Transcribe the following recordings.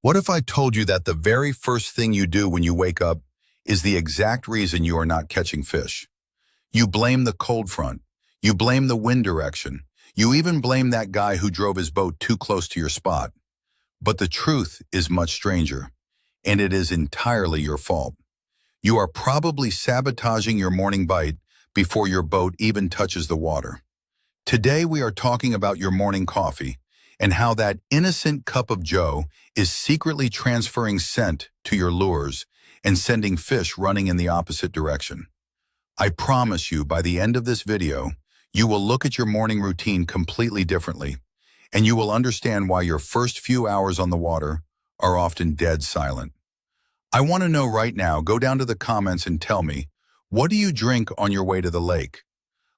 What if I told you that the very first thing you do when you wake up is the exact reason you are not catching fish? You blame the cold front. You blame the wind direction. You even blame that guy who drove his boat too close to your spot. But the truth is much stranger, and it is entirely your fault. You are probably sabotaging your morning bite before your boat even touches the water. Today we are talking about your morning coffee and how that innocent cup of joe is secretly transferring scent to your lures and sending fish running in the opposite direction. I promise you, by the end of this video, you will look at your morning routine completely differently, and you will understand why your first few hours on the water are often dead silent. I want to know right now, go down to the comments and tell me, what do you drink on your way to the lake?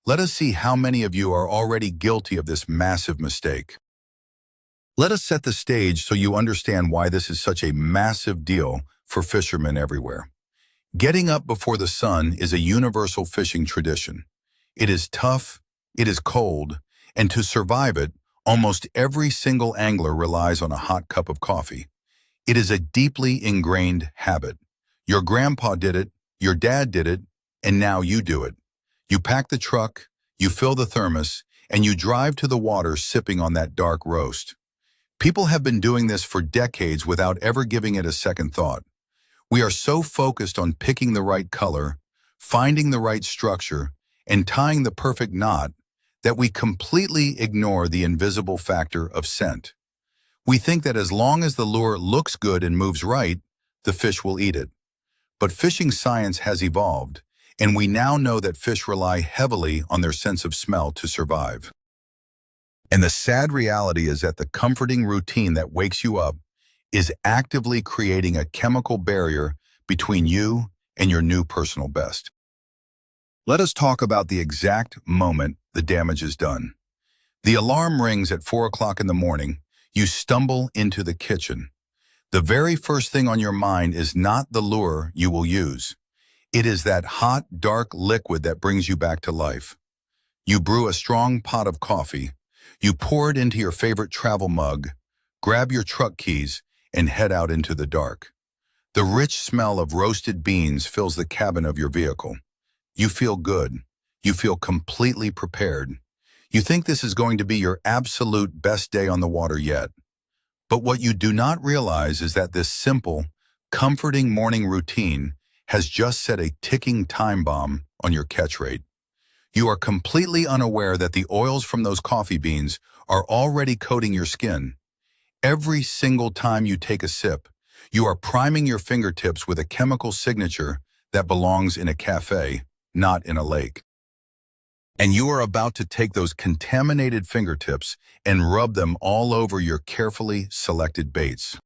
Let us see how many of you are already guilty of this massive mistake. Let us set the stage so you understand why this is such a massive deal for fishermen everywhere. Getting up before the sun is a universal fishing tradition. It is tough, it is cold, and to survive it, almost every single angler relies on a hot cup of coffee. It is a deeply ingrained habit. Your grandpa did it, your dad did it, and now you do it. You pack the truck, you fill the thermos, and you drive to the water sipping on that dark roast. People have been doing this for decades without ever giving it a second thought. We are so focused on picking the right color, finding the right structure, and tying the perfect knot that we completely ignore the invisible factor of scent. We think that as long as the lure looks good and moves right, the fish will eat it. But fishing science has evolved, and we now know that fish rely heavily on their sense of smell to survive. And the sad reality is that the comforting routine that wakes you up is actively creating a chemical barrier between you and your new personal best. Let us talk about the exact moment the damage is done. The alarm rings at 4 o'clock in the morning. You stumble into the kitchen. The very first thing on your mind is not the lure you will use. It is that hot, dark liquid that brings you back to life. You brew a strong pot of coffee. You pour it into your favorite travel mug, grab your truck keys, and head out into the dark. The rich smell of roasted beans fills the cabin of your vehicle. You feel good. You feel completely prepared. You think this is going to be your absolute best day on the water yet. But what you do not realize is that this simple, comforting morning routine has just set a ticking time bomb on your catch rate. You are completely unaware that the oils from those coffee beans are already coating your skin. Every single time you take a sip, you are priming your fingertips with a chemical signature that belongs in a cafe, not in a lake. And you are about to take those contaminated fingertips and rub them all over your carefully selected baits.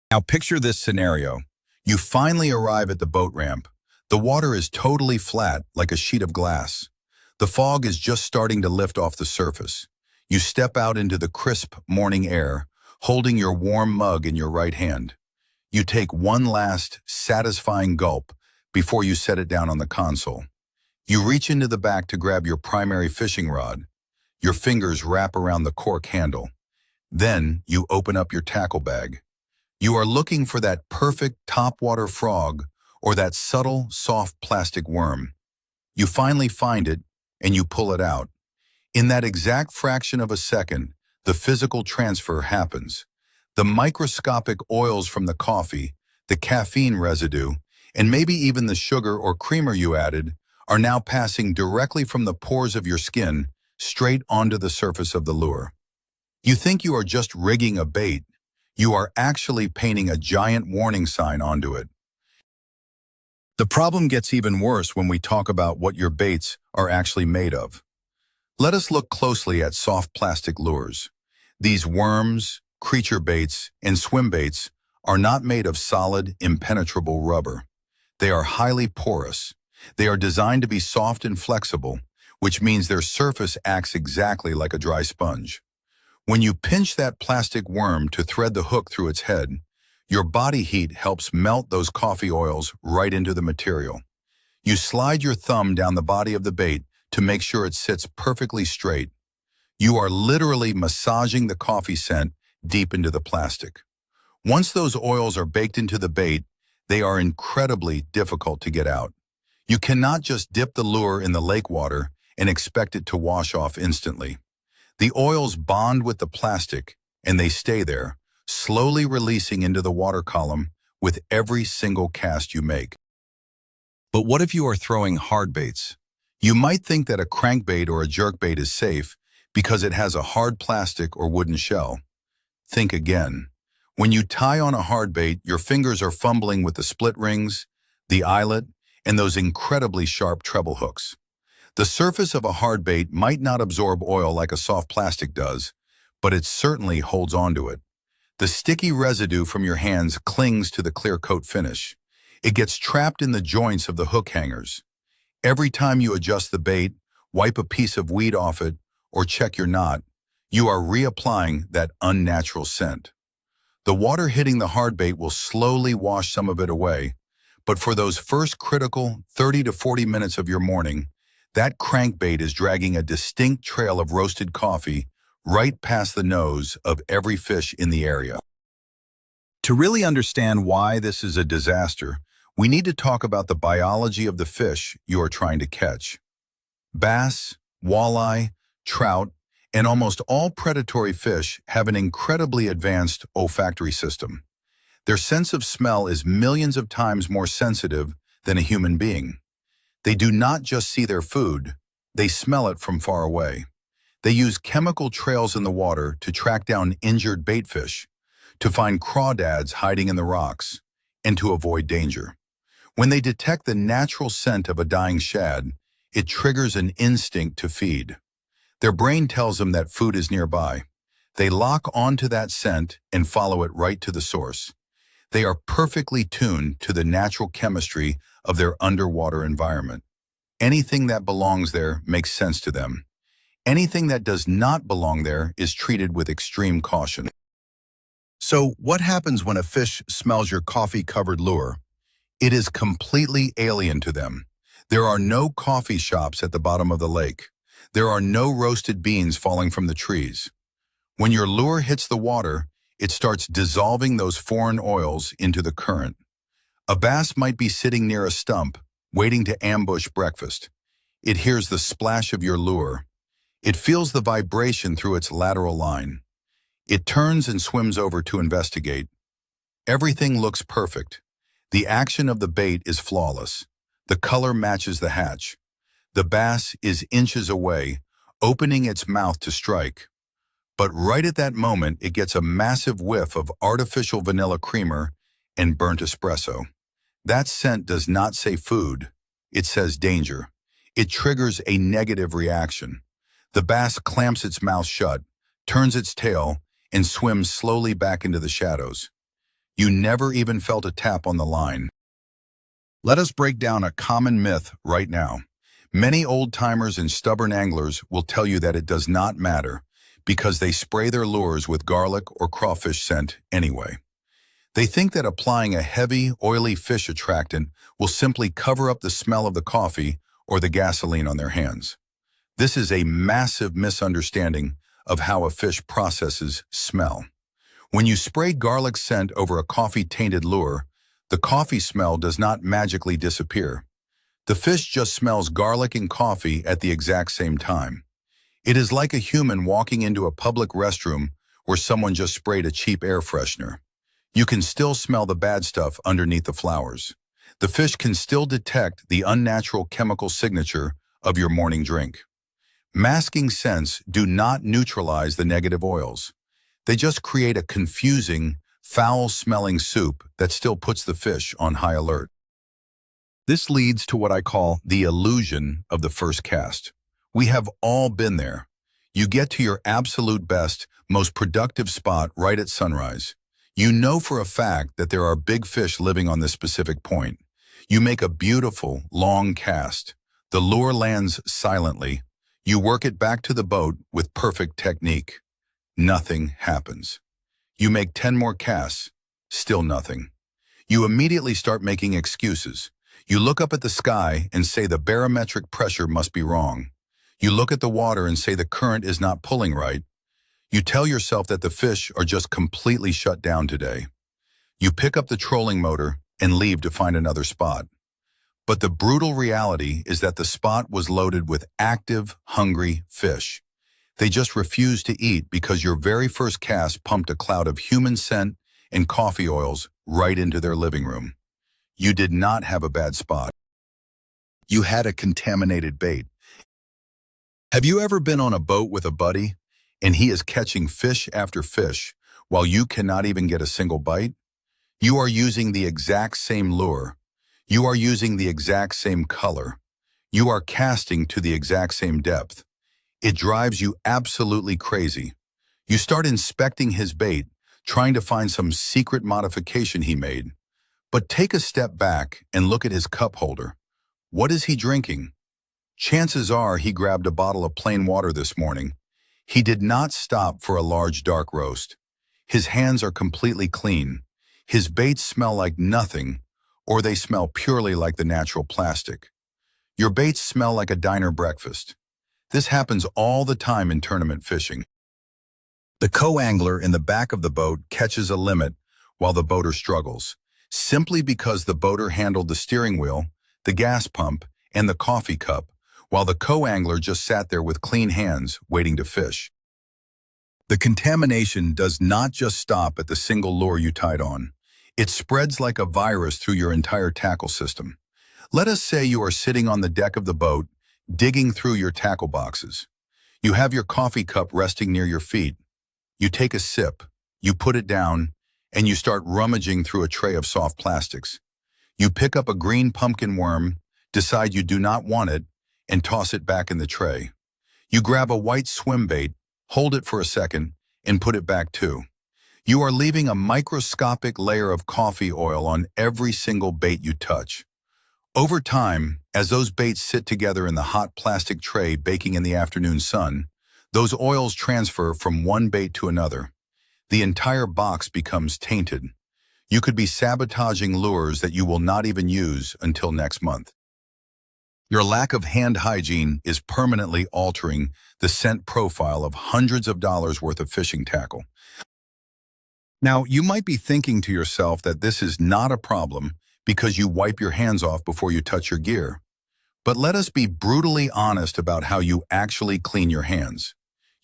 Now picture this scenario. You finally arrive at the boat ramp. The water is totally flat, like a sheet of glass. The fog is just starting to lift off the surface. You step out into the crisp morning air, holding your warm mug in your right hand. You take one last, satisfying gulp before you set it down on the console. You reach into the back to grab your primary fishing rod. Your fingers wrap around the cork handle. Then you open up your tackle bag. You are looking for that perfect topwater frog or that subtle, soft plastic worm. You finally find it, and you pull it out. In that exact fraction of a second, the physical transfer happens. The microscopic oils from the coffee, the caffeine residue, and maybe even the sugar or creamer you added are now passing directly from the pores of your skin straight onto the surface of the lure. You think you are just rigging a bait. You are actually painting a giant warning sign onto it. The problem gets even worse when we talk about what your baits are actually made of. Let us look closely at soft plastic lures. These worms, creature baits, and swim baits are not made of solid, impenetrable rubber. They are highly porous. They are designed to be soft and flexible, which means their surface acts exactly like a dry sponge. When you pinch that plastic worm to thread the hook through its head, your body heat helps melt those coffee oils right into the material. You slide your thumb down the body of the bait to make sure it sits perfectly straight. You are literally massaging the coffee scent deep into the plastic. Once those oils are baked into the bait, they are incredibly difficult to get out. You cannot just dip the lure in the lake water and expect it to wash off instantly. The oils bond with the plastic and they stay there, slowly releasing into the water column with every single cast you make. But what if you are throwing hard baits? You might think that a crankbait or a jerkbait is safe because it has a hard plastic or wooden shell. Think again. When you tie on a hard bait, your fingers are fumbling with the split rings, the eyelet, and those incredibly sharp treble hooks. The surface of a hard bait might not absorb oil like a soft plastic does, but it certainly holds onto it. The sticky residue from your hands clings to the clear coat finish. It gets trapped in the joints of the hook hangers. Every time you adjust the bait, wipe a piece of weed off it, or check your knot, you are reapplying that unnatural scent. The water hitting the hard bait will slowly wash some of it away, but for those first critical 30 to 40 minutes of your morning, that crankbait is dragging a distinct trail of roasted coffee right past the nose of every fish in the area. To really understand why this is a disaster, we need to talk about the biology of the fish you are trying to catch. Bass, walleye, trout, and almost all predatory fish have an incredibly advanced olfactory system. Their sense of smell is millions of times more sensitive than a human being. They do not just see their food, they smell it from far away. They use chemical trails in the water to track down injured baitfish, to find crawdads hiding in the rocks, and to avoid danger. When they detect the natural scent of a dying shad, it triggers an instinct to feed. Their brain tells them that food is nearby. They lock onto that scent and follow it right to the source. They are perfectly tuned to the natural chemistry of their underwater environment. Anything that belongs there makes sense to them. Anything that does not belong there is treated with extreme caution. So, what happens when a fish smells your coffee-covered lure? It is completely alien to them. There are no coffee shops at the bottom of the lake. There are no roasted beans falling from the trees. When your lure hits the water, it starts dissolving those foreign oils into the current. A bass might be sitting near a stump, waiting to ambush breakfast. It hears the splash of your lure. It feels the vibration through its lateral line. It turns and swims over to investigate. Everything looks perfect. The action of the bait is flawless. The color matches the hatch. The bass is inches away, opening its mouth to strike. But right at that moment, it gets a massive whiff of artificial vanilla creamer and burnt espresso. That scent does not say food. It says danger. It triggers a negative reaction. The bass clamps its mouth shut, turns its tail, and swims slowly back into the shadows. You never even felt a tap on the line. Let us break down a common myth right now. Many old-timers and stubborn anglers will tell you that it does not matter because they spray their lures with garlic or crawfish scent anyway. They think that applying a heavy, oily fish attractant will simply cover up the smell of the coffee or the gasoline on their hands. This is a massive misunderstanding of how a fish processes smell. When you spray garlic scent over a coffee-tainted lure, the coffee smell does not magically disappear. The fish just smells garlic and coffee at the exact same time. It is like a human walking into a public restroom where someone just sprayed a cheap air freshener. You can still smell the bad stuff underneath the flowers. The fish can still detect the unnatural chemical signature of your morning drink. Masking scents do not neutralize the negative oils. They just create a confusing, foul-smelling soup that still puts the fish on high alert. This leads to what I call the illusion of the first cast. We have all been there. You get to your absolute best, most productive spot right at sunrise. You know for a fact that there are big fish living on this specific point. You make a beautiful, long cast. The lure lands silently. You work it back to the boat with perfect technique. Nothing happens. You make 10 more casts. Still nothing. You immediately start making excuses. You look up at the sky and say the barometric pressure must be wrong. You look at the water and say the current is not pulling right. You tell yourself that the fish are just completely shut down today. You pick up the trolling motor and leave to find another spot. But the brutal reality is that the spot was loaded with active, hungry fish. They just refused to eat because your very first cast pumped a cloud of human scent and coffee oils right into their living room. You did not have a bad spot. You had a contaminated bait. Have you ever been on a boat with a buddy and he is catching fish after fish while you cannot even get a single bite? You are using the exact same lure. You are using the exact same color. You are casting to the exact same depth. It drives you absolutely crazy. You start inspecting his bait, trying to find some secret modification he made. But take a step back and look at his cup holder. What is he drinking? Chances are he grabbed a bottle of plain water this morning. He did not stop for a large dark roast. His hands are completely clean. His baits smell like nothing, or they smell purely like the natural plastic. Your baits smell like a diner breakfast. This happens all the time in tournament fishing. The co-angler in the back of the boat catches a limit while the boater struggles, simply because the boater handled the steering wheel, the gas pump, and the coffee cup, while the co-angler just sat there with clean hands waiting to fish. The contamination does not just stop at the single lure you tied on. It spreads like a virus through your entire tackle system. Let us say you are sitting on the deck of the boat, digging through your tackle boxes. You have your coffee cup resting near your feet. You take a sip, you put it down, and you start rummaging through a tray of soft plastics. You pick up a green pumpkin worm, decide you do not want it, and toss it back in the tray. You grab a white swim bait, hold it for a second, and put it back too. You are leaving a microscopic layer of coffee oil on every single bait you touch. Over time, as those baits sit together in the hot plastic tray baking in the afternoon sun, those oils transfer from one bait to another. The entire box becomes tainted. You could be sabotaging lures that you will not even use until next month. Your lack of hand hygiene is permanently altering the scent profile of hundreds of dollars worth of fishing tackle. Now, you might be thinking to yourself that this is not a problem because you wipe your hands off before you touch your gear. But let us be brutally honest about how you actually clean your hands.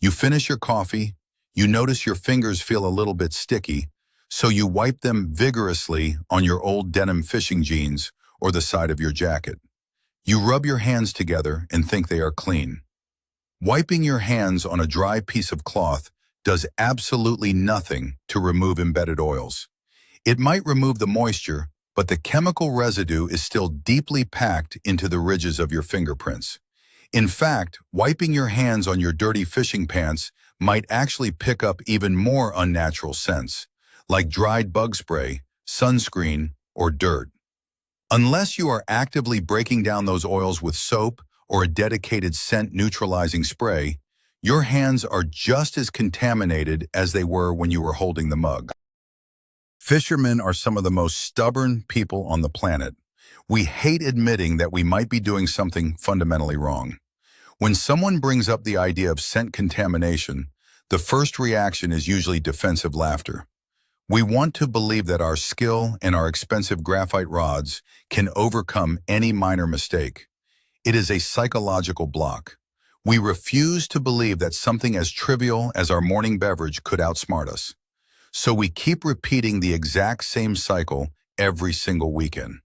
You finish your coffee, you notice your fingers feel a little bit sticky, so you wipe them vigorously on your old denim fishing jeans or the side of your jacket. You rub your hands together and think they are clean. Wiping your hands on a dry piece of cloth does absolutely nothing to remove embedded oils. It might remove the moisture, but the chemical residue is still deeply packed into the ridges of your fingerprints. In fact, wiping your hands on your dirty fishing pants might actually pick up even more unnatural scents, like dried bug spray, sunscreen, or dirt. Unless you are actively breaking down those oils with soap or a dedicated scent neutralizing spray, your hands are just as contaminated as they were when you were holding the mug. Fishermen are some of the most stubborn people on the planet. We hate admitting that we might be doing something fundamentally wrong. When someone brings up the idea of scent contamination, the first reaction is usually defensive laughter. We want to believe that our skill and our expensive graphite rods can overcome any minor mistake. It is a psychological block. We refuse to believe that something as trivial as our morning beverage could outsmart us. So we keep repeating the exact same cycle every single weekend.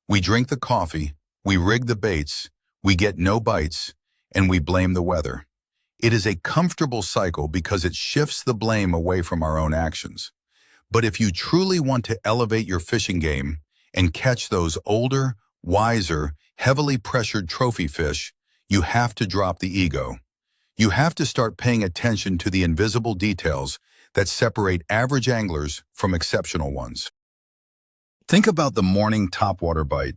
We drink the coffee, we rig the baits, we get no bites, and we blame the weather. It is a comfortable cycle because it shifts the blame away from our own actions. But if you truly want to elevate your fishing game and catch those older, wiser, heavily pressured trophy fish, you have to drop the ego. You have to start paying attention to the invisible details that separate average anglers from exceptional ones. Think about the morning topwater bite.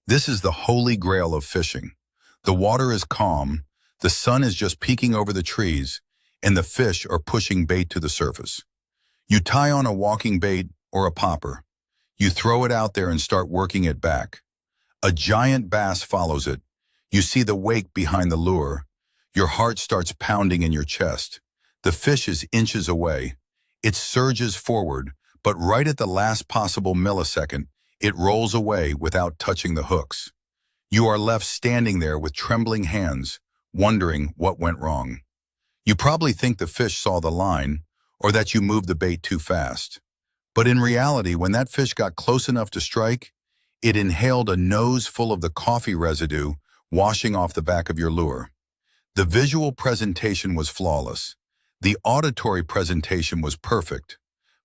This is the holy grail of fishing. The water is calm, the sun is just peeking over the trees, and the fish are pushing bait to the surface. You tie on a walking bait or a popper. You throw it out there and start working it back. A giant bass follows it. You see the wake behind the lure. Your heart starts pounding in your chest. The fish is inches away. It surges forward, but right at the last possible millisecond, it rolls away without touching the hooks. You are left standing there with trembling hands, wondering what went wrong. You probably think the fish saw the line, or that you moved the bait too fast. But in reality, when that fish got close enough to strike, it inhaled a nose full of the coffee residue washing off the back of your lure. The visual presentation was flawless. The auditory presentation was perfect,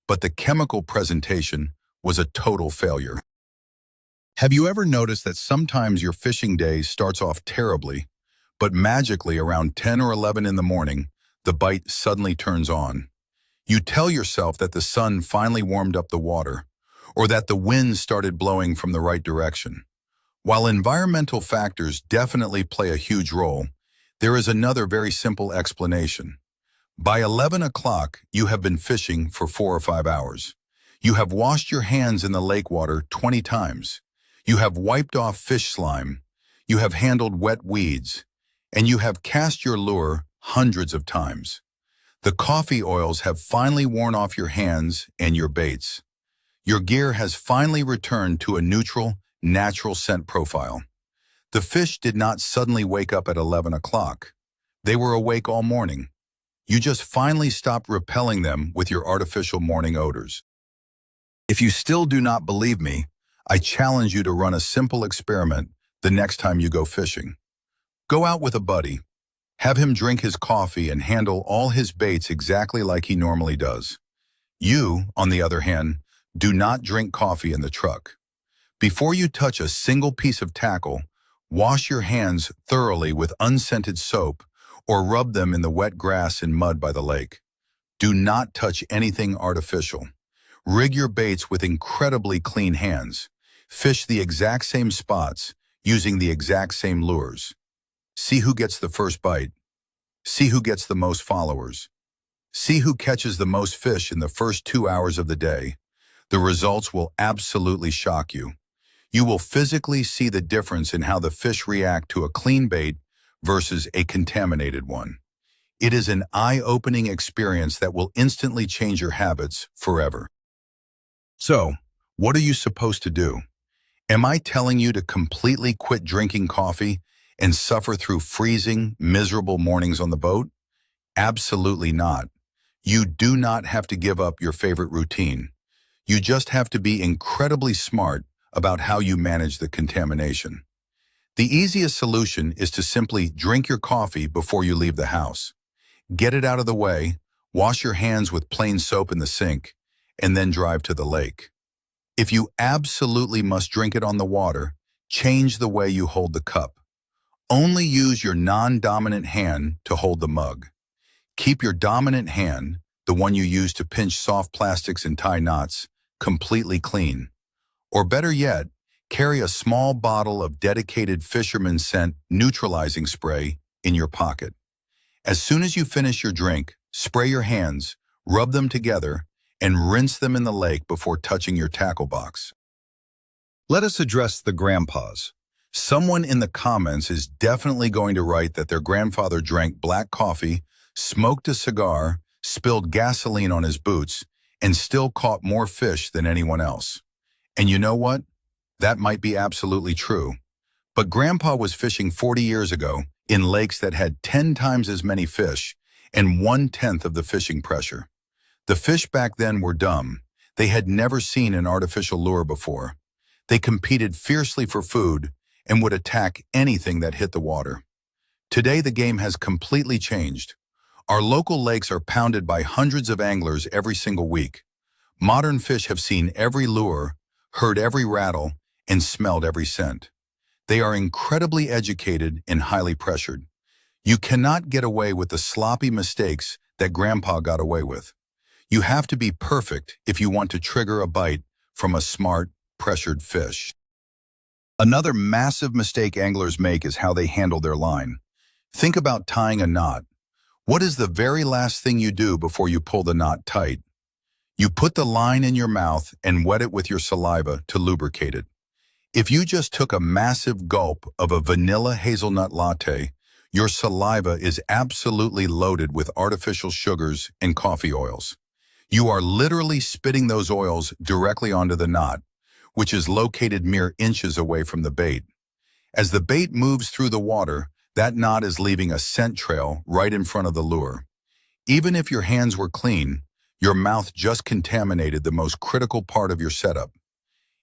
but the chemical presentation was a total failure. Have you ever noticed that sometimes your fishing day starts off terribly, but magically around 10 or 11 in the morning, the bite suddenly turns on? You tell yourself that the sun finally warmed up the water, or that the wind started blowing from the right direction. While environmental factors definitely play a huge role, there is another very simple explanation. By 11 o'clock, you have been fishing for 4 or 5 hours. You have washed your hands in the lake water 20 times. You have wiped off fish slime. You have handled wet weeds. And you have cast your lure hundreds of times. The coffee oils have finally worn off your hands and your baits. Your gear has finally returned to a neutral, natural scent profile. The fish did not suddenly wake up at 11 o'clock. They were awake all morning. You just finally stopped repelling them with your artificial morning odors. If you still do not believe me, I challenge you to run a simple experiment the next time you go fishing. Go out with a buddy. Have him drink his coffee and handle all his baits exactly like he normally does. You, on the other hand, do not drink coffee in the truck. Before you touch a single piece of tackle, wash your hands thoroughly with unscented soap or rub them in the wet grass and mud by the lake. Do not touch anything artificial. Rig your baits with incredibly clean hands. Fish the exact same spots using the exact same lures. See who gets the first bite. See who gets the most followers. See who catches the most fish in the first 2 hours of the day. The results will absolutely shock you. You will physically see the difference in how the fish react to a clean bait versus a contaminated one. It is an eye-opening experience that will instantly change your habits forever. So, what are you supposed to do? Am I telling you to completely quit drinking coffee and suffer through freezing, miserable mornings on the boat? Absolutely not. You do not have to give up your favorite routine. You just have to be incredibly smart about how you manage the contamination. The easiest solution is to simply drink your coffee before you leave the house. Get it out of the way, wash your hands with plain soap in the sink, and then drive to the lake. If you absolutely must drink it on the water, change the way you hold the cup. Only use your non-dominant hand to hold the mug. Keep your dominant hand, the one you use to pinch soft plastics and tie knots, completely clean. Or better yet, carry a small bottle of dedicated fisherman scent neutralizing spray in your pocket. As soon as you finish your drink, spray your hands, rub them together, and rinse them in the lake before touching your tackle box. Let us address the grandpas. Someone in the comments is definitely going to write that their grandfather drank black coffee, smoked a cigar, spilled gasoline on his boots, and still caught more fish than anyone else. And you know what? That might be absolutely true. But Grandpa was fishing 40 years ago in lakes that had 10 times as many fish and 1/10 of the fishing pressure. The fish back then were dumb. They had never seen an artificial lure before. They competed fiercely for food and would attack anything that hit the water. Today, the game has completely changed. Our local lakes are pounded by hundreds of anglers every single week. Modern fish have seen every lure, heard every rattle, and smelled every scent. They are incredibly educated and highly pressured. You cannot get away with the sloppy mistakes that Grandpa got away with. You have to be perfect if you want to trigger a bite from a smart, pressured fish. Another massive mistake anglers make is how they handle their line. Think about tying a knot. What is the very last thing you do before you pull the knot tight? You put the line in your mouth and wet it with your saliva to lubricate it. If you just took a massive gulp of a vanilla hazelnut latte, your saliva is absolutely loaded with artificial sugars and coffee oils. You are literally spitting those oils directly onto the knot, which is located mere inches away from the bait. As the bait moves through the water, that knot is leaving a scent trail right in front of the lure. Even if your hands were clean, your mouth just contaminated the most critical part of your setup.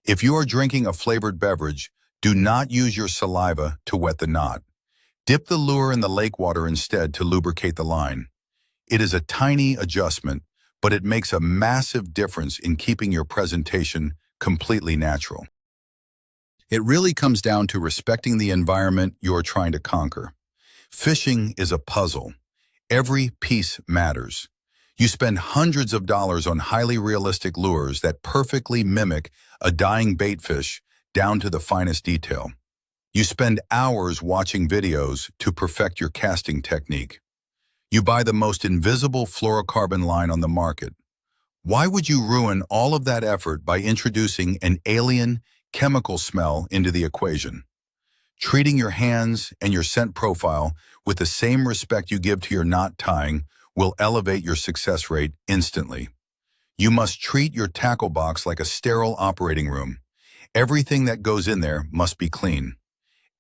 If you are drinking a flavored beverage, do not use your saliva to wet the knot. Dip the lure in the lake water instead to lubricate the line. It is a tiny adjustment, but it makes a massive difference in keeping your presentation completely natural. It really comes down to respecting the environment you're trying to conquer. Fishing is a puzzle. Every piece matters. You spend hundreds of dollars on highly realistic lures that perfectly mimic a dying baitfish down to the finest detail. You spend hours watching videos to perfect your casting technique. You buy the most invisible fluorocarbon line on the market. Why would you ruin all of that effort by introducing an alien chemical smell into the equation? Treating your hands and your scent profile with the same respect you give to your knot tying will elevate your success rate instantly. You must treat your tackle box like a sterile operating room. Everything that goes in there must be clean.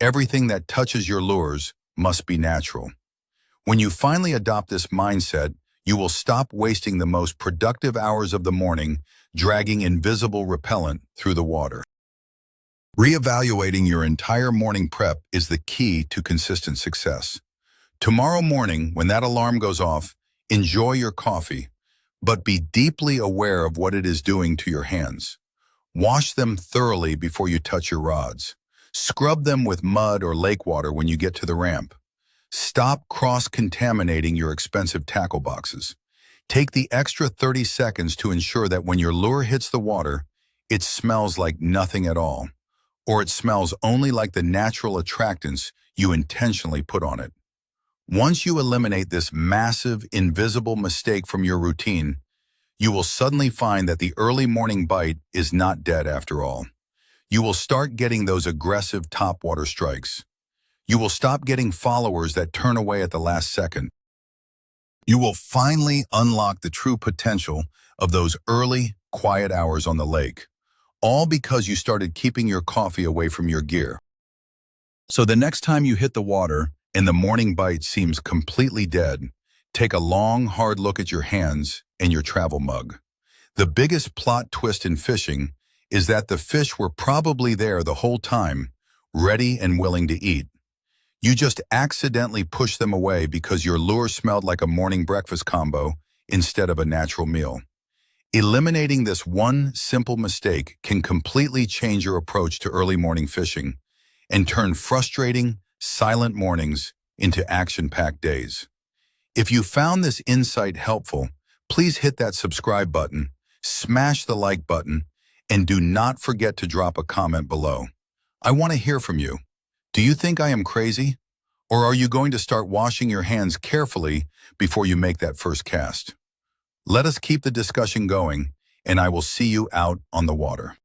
Everything that touches your lures must be natural. When you finally adopt this mindset, you will stop wasting the most productive hours of the morning dragging invisible repellent through the water. Reevaluating your entire morning prep is the key to consistent success. Tomorrow morning, when that alarm goes off, enjoy your coffee, but be deeply aware of what it is doing to your hands. Wash them thoroughly before you touch your rods. Scrub them with mud or lake water when you get to the ramp. Stop cross-contaminating your expensive tackle boxes. Take the extra 30 seconds to ensure that when your lure hits the water, it smells like nothing at all, or it smells only like the natural attractants you intentionally put on it. Once you eliminate this massive, invisible mistake from your routine, you will suddenly find that the early morning bite is not dead after all. You will start getting those aggressive topwater strikes. You will stop getting followers that turn away at the last second. You will finally unlock the true potential of those early, quiet hours on the lake, all because you started keeping your coffee away from your gear. So the next time you hit the water and the morning bite seems completely dead, take a long, hard look at your hands and your travel mug. The biggest plot twist in fishing is that the fish were probably there the whole time, ready and willing to eat. You just accidentally pushed them away because your lure smelled like a morning breakfast combo instead of a natural meal. Eliminating this one simple mistake can completely change your approach to early morning fishing and turn frustrating, silent mornings into action-packed days. If you found this insight helpful, please hit that subscribe button, smash the like button, and do not forget to drop a comment below. I want to hear from you. Do you think I am crazy? Or are you going to start washing your hands carefully before you make that first cast? Let us keep the discussion going, and I will see you out on the water.